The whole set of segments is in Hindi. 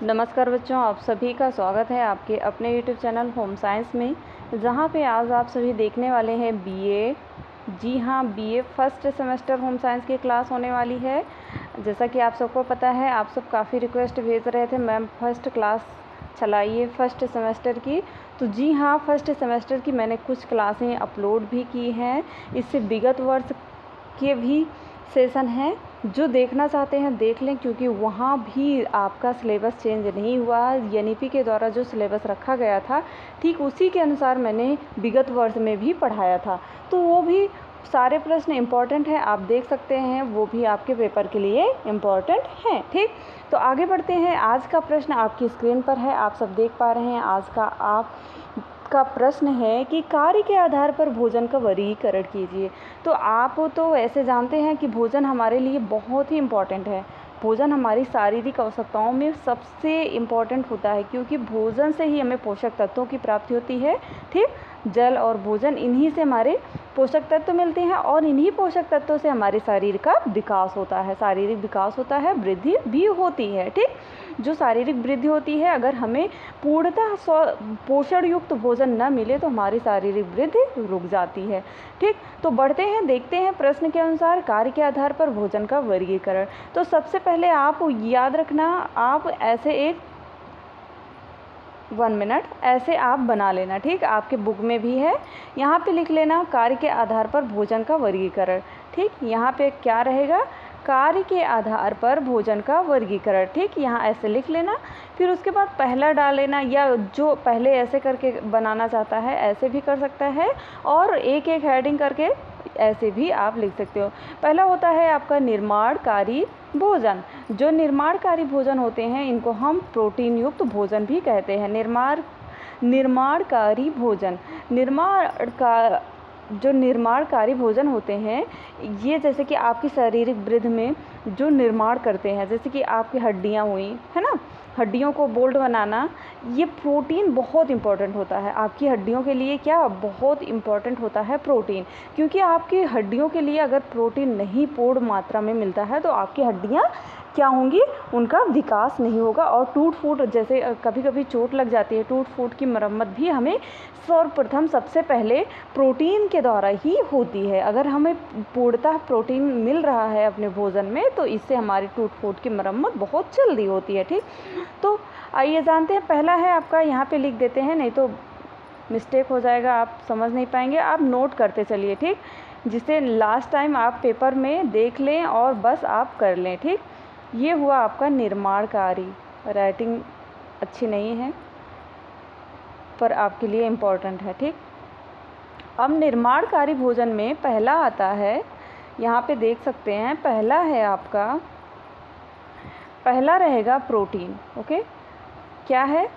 नमस्कार बच्चों, आप सभी का स्वागत है आपके अपने यूट्यूब चैनल होम साइंस में, जहां पे आज आप सभी देखने वाले हैं बीए। जी हाँ, BA first semester home science की क्लास होने वाली है। जैसा कि आप सबको पता है, आप सब काफ़ी रिक्वेस्ट भेज रहे थे मैम फर्स्ट क्लास चलाइए फर्स्ट सेमेस्टर की। तो जी हाँ, फर्स्ट सेमेस्टर की मैंने कुछ क्लासें अपलोड भी की हैं। इससे विगत वर्ष के भी सेशन हैं, जो देखना चाहते हैं देख लें, क्योंकि वहाँ भी आपका सिलेबस चेंज नहीं हुआ। एनईपी के द्वारा जो सिलेबस रखा गया था, ठीक उसी के अनुसार मैंने विगत वर्ष में भी पढ़ाया था। तो वो भी सारे प्रश्न इम्पॉर्टेंट हैं, आप देख सकते हैं, वो भी आपके पेपर के लिए इम्पॉर्टेंट हैं। ठीक, तो आगे बढ़ते हैं। आज का प्रश्न आपकी स्क्रीन पर है, आप सब देख पा रहे हैं। आज का प्रश्न है कि कार्य के आधार पर भोजन का वर्गीकरण कीजिए। तो आप तो ऐसे जानते हैं कि भोजन हमारे लिए बहुत ही इम्पॉर्टेंट है। भोजन हमारी शारीरिक आवश्यकताओं में सबसे इम्पॉर्टेंट होता है, क्योंकि भोजन से ही हमें पोषक तत्वों की प्राप्ति होती है। ठीक, जल और भोजन, इन्हीं से हमारे पोषक तत्व मिलते हैं और इन्हीं पोषक तत्वों से हमारे शरीर का विकास होता है, शारीरिक विकास होता है, वृद्धि भी होती है। ठीक, जो शारीरिक वृद्धि होती है, अगर हमें पूर्णतः पोषण युक्त भोजन न मिले तो हमारी शारीरिक वृद्धि रुक जाती है। ठीक, तो बढ़ते हैं, देखते हैं प्रश्न के अनुसार कार्य के आधार पर भोजन का वर्गीकरण। तो सबसे पहले आप याद रखना, आप ऐसे एक 1 मिनट ऐसे आप बना लेना। ठीक, आपके बुक में भी है, यहाँ पे लिख लेना कार्य के आधार पर भोजन का वर्गीकरण। ठीक, यहाँ पे क्या रहेगा, कार्य के आधार पर भोजन का वर्गीकरण। ठीक, यहाँ ऐसे लिख लेना, फिर उसके बाद पहला डाल लेना, या जो पहले ऐसे करके बनाना चाहता है ऐसे भी कर सकता है, और एक एक हेडिंग करके ऐसे भी आप लिख सकते हो। पहला होता है आपका निर्माणकारी भोजन। जो निर्माणकारी भोजन होते हैं, इनको हम प्रोटीन युक्त भोजन भी कहते हैं। निर्माणकारी भोजन, जो निर्माणकारी भोजन होते हैं, ये जैसे कि आपकी शारीरिक वृद्धि में जो निर्माण करते हैं, जैसे कि आपकी हड्डियाँ हुई है ना, हड्डियों को बोल्ड बनाना, ये प्रोटीन बहुत इम्पॉर्टेंट होता है आपकी हड्डियों के लिए। क्या बहुत इम्पॉर्टेंट होता है प्रोटीन, क्योंकि आपकी हड्डियों के लिए अगर प्रोटीन नहीं पूर्ण मात्रा में मिलता है तो आपकी हड्डियाँ क्या होंगी, उनका विकास नहीं होगा, और टूट फूट, जैसे कभी कभी चोट लग जाती है, टूट फूट की मरम्मत भी हमें सर्वप्रथम सबसे पहले प्रोटीन के द्वारा ही होती है। अगर हमें पूर्णतः प्रोटीन मिल रहा है अपने भोजन में, तो इससे हमारी टूट फूट की मरम्मत बहुत जल्दी होती है। ठीक, तो आइए जानते हैं। पहला है आपका, यहाँ पे लिख देते हैं, नहीं तो मिस्टेक हो जाएगा, आप समझ नहीं पाएंगे। आप नोट करते चलिए, ठीक, जिससे लास्ट टाइम आप पेपर में देख लें और बस आप कर लें। ठीक, ये हुआ आपका निर्माणकारी। राइटिंग अच्छी नहीं है पर आपके लिए इम्पॉर्टेंट है। ठीक, अब निर्माणकारी भोजन में पहला आता है, यहाँ पे देख सकते हैं, पहला है आपका, पहला रहेगा प्रोटीन। ओके, क्या है,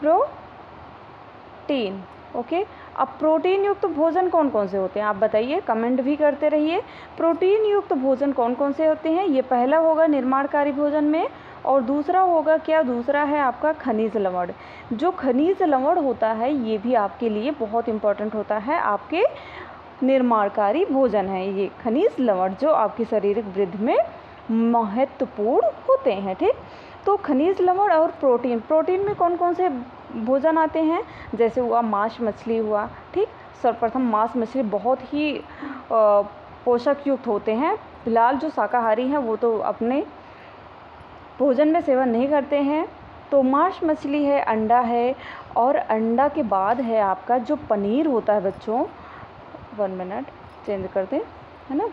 प्रोटीन। ओके, अब प्रोटीन युक्त भोजन कौन कौन से होते हैं आप बताइए, कमेंट भी करते रहिए। प्रोटीन युक्त भोजन कौन कौन से होते हैं, ये पहला होगा निर्माणकारी भोजन में, और दूसरा होगा क्या, दूसरा है आपका खनिज लवण। जो खनिज लवण होता है, ये भी आपके लिए बहुत इम्पॉर्टेंट होता है, आपके निर्माणकारी भोजन है ये खनिज लवण, जो आपकी शारीरिक वृद्धि में महत्वपूर्ण होते हैं। ठीक, तो खनिज लवण और प्रोटीन, प्रोटीन में कौन कौन से भोजन आते हैं, जैसे हुआ मांस मछली हुआ। ठीक, सर्वप्रथम मांस मछली बहुत ही पोषक युक्त होते हैं। फिलहाल जो शाकाहारी हैं वो तो अपने भोजन में सेवन नहीं करते हैं, तो मांस मछली है, अंडा है, और अंडा के बाद है आपका जो पनीर होता है बच्चों, 1 मिनट चेंज कर दें, है ना,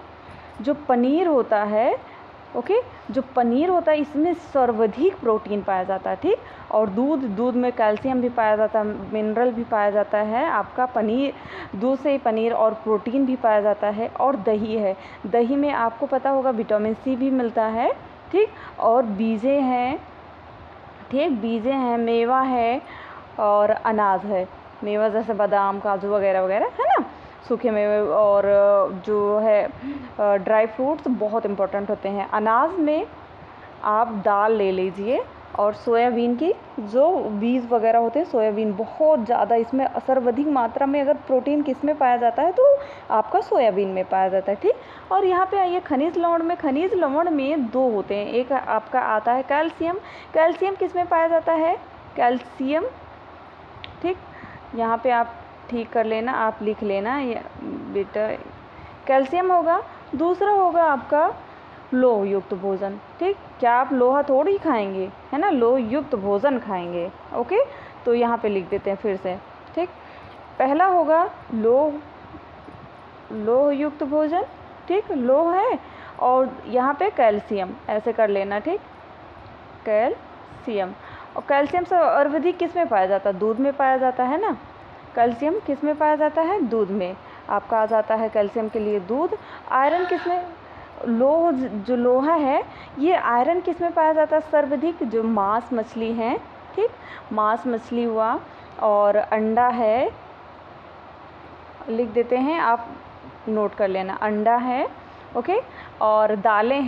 जो पनीर होता है, ओके, जो पनीर होता है इसमें सर्वाधिक प्रोटीन पाया जाता है। ठीक, और दूध में कैल्शियम भी पाया जाता है, मिनरल भी पाया जाता है आपका, पनीर, दूध से ही पनीर और प्रोटीन भी पाया जाता है। और दही है, दही में आपको पता होगा विटामिन सी भी मिलता है। ठीक, और बीजें हैं, ठीक, बीजें हैं, मेवा है, और अनाज है, मेवा जैसे बादाम काजू वगैरह वगैरह, है ना, सूखे मेवे, और जो है ड्राई फ्रूट्स बहुत इम्पोर्टेंट होते हैं। अनाज में आप दाल ले लीजिए, और सोयाबीन की जो बीज वगैरह होते हैं, सोयाबीन बहुत ज़्यादा इसमें सर्वाधिक मात्रा में अगर प्रोटीन किस में पाया जाता है तो आपका सोयाबीन में पाया जाता है, ठीक। और यहाँ पे आइए खनिज लवण में। खनिज लवण में दो होते हैं, एक आपका आता है कैल्शियम। कैल्शियम किस में पाया जाता है? कैल्शियम, ठीक। यहाँ पे आप ठीक कर लेना, आप लिख लेना ये बेटा, कैल्शियम होगा। दूसरा होगा आपका लोह युक्त भोजन, ठीक। क्या आप लोहा थोड़ी खाएंगे, है ना, लोह युक्त भोजन खाएंगे, ओके। तो यहाँ पे लिख देते हैं फिर से, ठीक। पहला होगा लोह युक्त भोजन, ठीक, लोह है, और यहाँ पे कैल्शियम, ऐसे कर लेना, ठीक, कैल्शियम। और कैल्शियम से सर्वाधिक किस में पाया जाता है? दूध में पाया जाता है ना। कैल्शियम किस में पाया जाता है? दूध में। आपका आ जाता है कैल्शियम के लिए दूध। आयरन किस में? लोह, जो लोहा है ये आयरन किस में पाया जाता है सर्वाधिक? जो मांस मछली है, ठीक, मांस मछली हुआ, और अंडा है, लिख देते हैं, आप नोट कर लेना, अंडा है, ओके। और दालें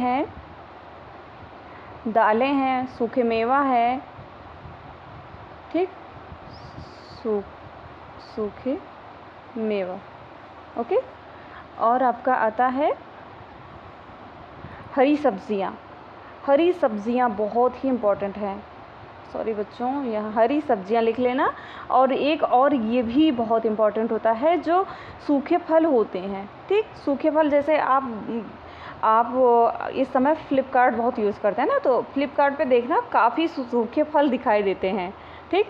हैं, सूखे मेवा है, ठीक, सूखे मेवा, ओके। और आपका आता है हरी सब्जियां। हरी सब्जियां बहुत ही इम्पोर्टेंट हैं, सॉरी बच्चों, यहाँ हरी सब्जियां लिख लेना। और एक और ये भी बहुत इम्पोर्टेंट होता है, जो सूखे फल होते हैं, ठीक। सूखे फल जैसे आप इस समय फ्लिपकार्ट बहुत यूज़ करते हैं ना, तो फ्लिपकार्ट पे देखना काफ़ी सूखे फल दिखाई देते हैं, ठीक।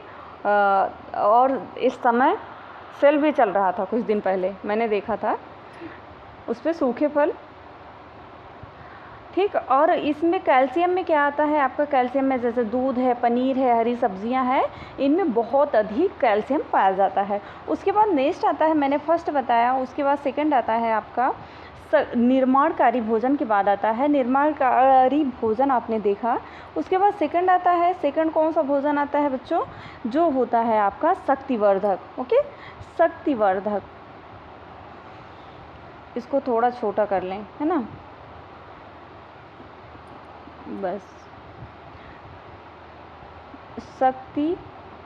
और इस समय सेल भी चल रहा था, कुछ दिन पहले मैंने देखा था उस पर सूखे फल, ठीक। और इसमें कैल्शियम में क्या आता है आपका? कैल्शियम में जैसे दूध है, पनीर है, हरी सब्जियां हैं, इनमें बहुत अधिक कैल्शियम पाया जाता है। उसके बाद नेक्स्ट आता है, मैंने फर्स्ट बताया, उसके बाद सेकंड आता है आपका निर्माणकारी भोजन के बाद आता है निर्माणकारी भोजन, आपने देखा। उसके बाद सेकंड आता है, सेकंड कौन सा भोजन आता है बच्चों? जो होता है आपका शक्तिवर्धक, ओके, शक्तिवर्धक। इसको थोड़ा छोटा कर लें, है ना, बस, शक्तिवर्धक,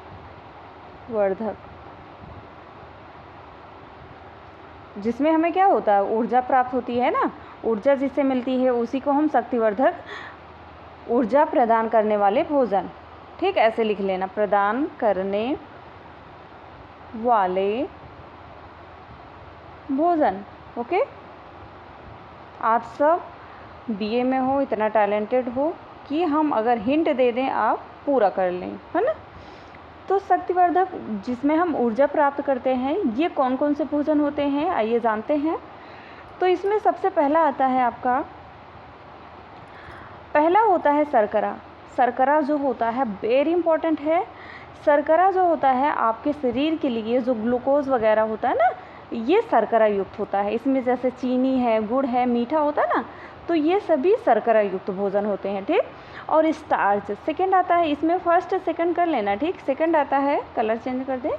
जिसमें हमें क्या होता है? ऊर्जा प्राप्त होती है ना, ऊर्जा जिससे मिलती है उसी को हम शक्तिवर्धक, ऊर्जा प्रदान करने वाले भोजन, ठीक, ऐसे लिख लेना, प्रदान करने वाले भोजन, ओके। आप सब बीए में हो, इतना टैलेंटेड हो कि हम अगर हिंट दे दें आप पूरा कर लें, है ना। तो शक्तिवर्धक जिसमें हम ऊर्जा प्राप्त करते हैं, ये कौन कौन से भोजन होते हैं आइए जानते हैं। तो इसमें सबसे पहला आता है आपका, पहला होता है शर्करा। शर्करा जो होता है वेरी इंपॉर्टेंट है। शर्करा जो होता है आपके शरीर के लिए, जो ग्लूकोज वगैरह होता है ना, ये शर्करा युक्त होता है। इसमें जैसे चीनी है, गुड़ है, मीठा होता है ना, तो ये सभी शर्करा युक्त भोजन होते हैं, ठीक। और स्टार्च सेकंड आता है, इसमें फर्स्ट सेकंड कर लेना, ठीक। सेकंड आता है, कलर चेंज कर दें,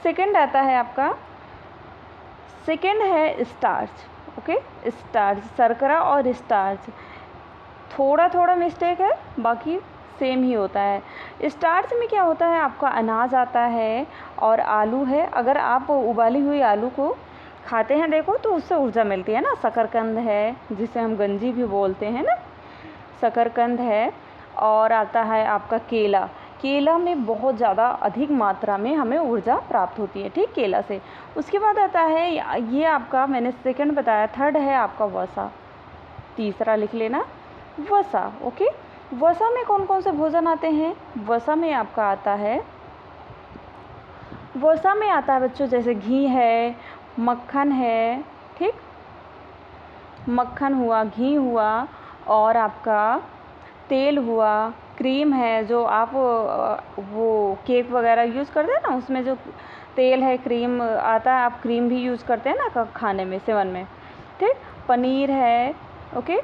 सेकंड आता है आपका, सेकंड है स्टार्च, ओके, स्टार्च, शर्करा और स्टार्च, थोड़ा थोड़ा मिस्टेक है, बाकी सेम ही होता है। स्टार्च में क्या होता है आपका? अनाज आता है और आलू है। अगर आप उबाली हुई आलू को खाते हैं देखो, तो उससे ऊर्जा मिलती है ना। शकरकंद है, जिसे हम गंजी भी बोलते हैं ना, शकरकंद है। और आता है आपका केला। केला में बहुत ज़्यादा अधिक मात्रा में हमें ऊर्जा प्राप्त होती है, ठीक, केला से। उसके बाद आता है ये आपका, मैंने सेकंड बताया, थर्ड है आपका वसा, तीसरा लिख लेना वसा, ओके। वसा में कौन कौन से भोजन आते हैं? वसा में आपका आता है, वसा में आता है बच्चों, जैसे घी है, मक्खन है, ठीक, मक्खन हुआ, घी हुआ, और आपका तेल हुआ, क्रीम है, जो आप वो केक वगैरह यूज़ करते हैं ना, उसमें जो तेल है, क्रीम आता है, आप क्रीम भी यूज़ करते हैं ना खाने में, सेवन में, ठीक। पनीर है, ओके,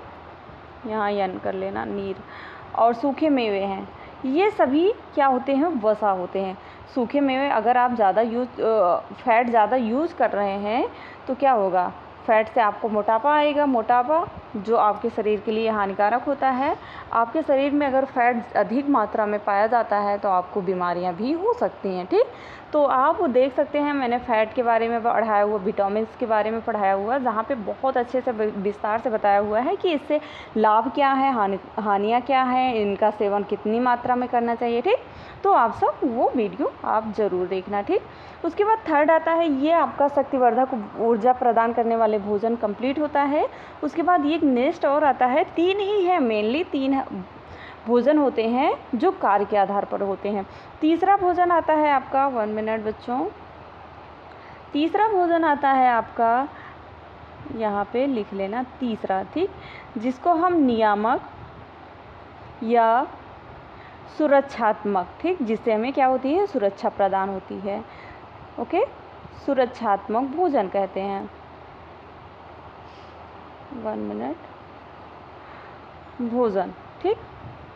यहाँ यन कर लेना, नीर। और सूखे मेवे हैं, ये सभी क्या होते हैं? वसा होते हैं। सूखे मेवे अगर आप ज़्यादा फैट ज़्यादा यूज़ कर रहे हैं तो क्या होगा? फैट से आपको मोटापा आएगा, मोटापा जो आपके शरीर के लिए हानिकारक होता है। आपके शरीर में अगर फैट अधिक मात्रा में पाया जाता है तो आपको बीमारियां भी हो सकती हैं, ठीक। तो आप देख सकते हैं मैंने फ़ैट के बारे में पढ़ाया हुआ, विटामिन्स के बारे में पढ़ाया हुआ, जहाँ पे बहुत अच्छे से विस्तार से बताया हुआ है कि इससे लाभ क्या है, हानियाँ क्या हैं, इनका सेवन कितनी मात्रा में करना चाहिए, ठीक। तो आप सब वो वीडियो आप ज़रूर देखना, ठीक। उसके बाद थर्ड आता है, ये आपका शक्तिवर्धक ऊर्जा प्रदान करने वाले भोजन कंप्लीट होता है। उसके बाद ये नेक्स्ट और आता है, 3 ही है, मेनली 3 भोजन होते हैं जो कार्य के आधार पर होते हैं। तीसरा भोजन आता है आपका, 1 मिनट बच्चों, तीसरा भोजन आता है आपका, यहाँ पे लिख लेना तीसरा, ठीक, जिसको हम नियामक या सुरक्षात्मक, ठीक, जिससे हमें क्या होती है, सुरक्षा प्रदान होती है, ओके, सुरक्षात्मक भोजन कहते हैं। 1 मिनट, भोजन, ठीक,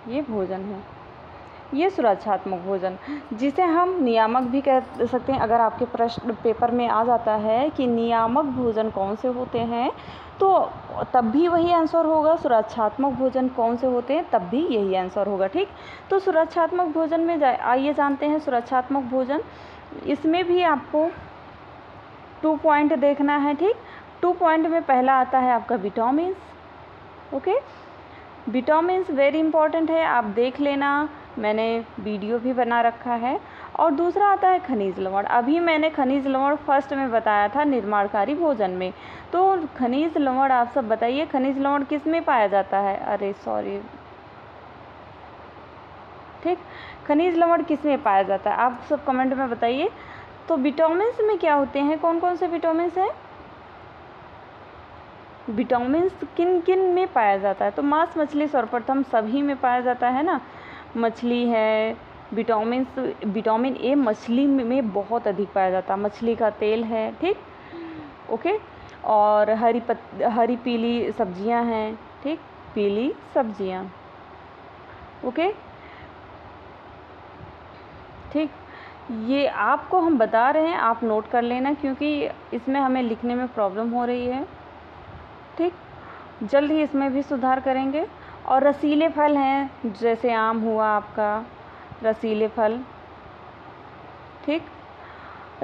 ये भोजन है, ये सुरक्षात्मक भोजन, जिसे हम नियामक भी कह सकते हैं। अगर आपके प्रश्न पेपर में आ जाता है कि नियामक भोजन कौन से होते हैं, तो तब भी वही आंसर होगा। सुरक्षात्मक भोजन कौन से होते हैं, तब भी यही आंसर होगा, ठीक। तो सुरक्षात्मक भोजन में आइए जानते हैं सुरक्षात्मक भोजन। इसमें भी आपको 2 पॉइंट देखना है, ठीक। 2 पॉइंट में पहला आता है आपका vitamins, okay, vitamins very important है, आप देख लेना, मैंने वीडियो भी बना रखा है। और दूसरा आता है खनिज लवण। अभी मैंने खनिज लवण फर्स्ट में बताया था निर्माणकारी भोजन में। तो खनिज लवण आप सब बताइए, खनिज लवण किस में पाया जाता है, अरे सॉरी, ठीक, खनिज लवण किस में पाया जाता है, आप सब कमेंट में बताइए। तो विटामिन्स में क्या होते हैं, कौन कौन से विटामिन्स हैं, विटामिन्स किन किन में पाया जाता है, तो मांस, मछली सर्वप्रथम सभी में पाया जाता है ना, मछली है, विटामिन ए मछली में बहुत अधिक पाया जाता है, मछली का तेल है, ठीक, ओके। और हरी पीली सब्जियां हैं, ठीक, पीली सब्जियां, ओके, ठीक। ये आपको हम बता रहे हैं, आप नोट कर लेना, क्योंकि इसमें हमें लिखने में प्रॉब्लम हो रही है, ठीक, जल्द ही इसमें भी सुधार करेंगे। और रसीले फल हैं, जैसे आम हुआ आपका, रसीले फल, ठीक,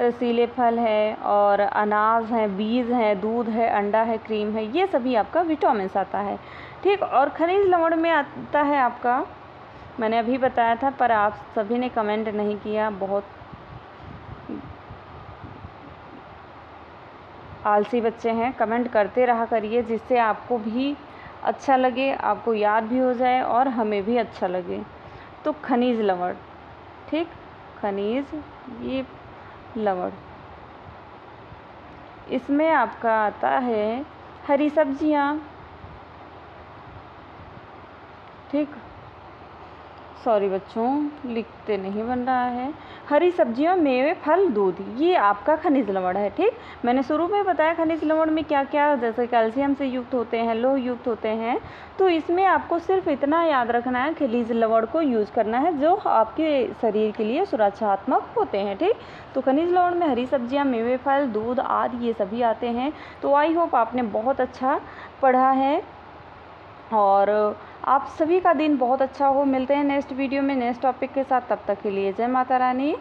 रसीले फल है, और अनाज हैं, बीज हैं, दूध है, अंडा है, क्रीम है, ये सभी आपका विटामिन्स आता है, ठीक। और खनिज लवण में आता है आपका, मैंने अभी बताया था पर आप सभी ने कमेंट नहीं किया, बहुत आलसी बच्चे हैं, कमेंट करते रहा करिए, जिससे आपको भी अच्छा लगे, आपको याद भी हो जाए और हमें भी अच्छा लगे। तो खनिज लवण, ठीक, खनिज ये लवण, इसमें आपका आता है हरी सब्जियां, ठीक, सॉरी बच्चों, लिखते नहीं बन रहा है, हरी सब्जियां, मेवे, फल, दूध, ये आपका खनिज लवण है, ठीक। मैंने शुरू में बताया खनिज लवण में क्या क्या, जैसे कैल्शियम से युक्त होते हैं, लोह युक्त होते हैं। तो इसमें आपको सिर्फ इतना याद रखना है, खनिज लवण को यूज करना है जो आपके शरीर के लिए सुरक्षात्मक होते हैं, ठीक। तो खनिज लवण में हरी सब्जियाँ, मेवे, फल, दूध आदि ये सभी आते हैं। तो आई होप आपने बहुत अच्छा पढ़ा है और आप सभी का दिन बहुत अच्छा हो। मिलते हैं नेक्स्ट वीडियो में नेक्स्ट टॉपिक के साथ, तब तक के लिए जय माता रानी।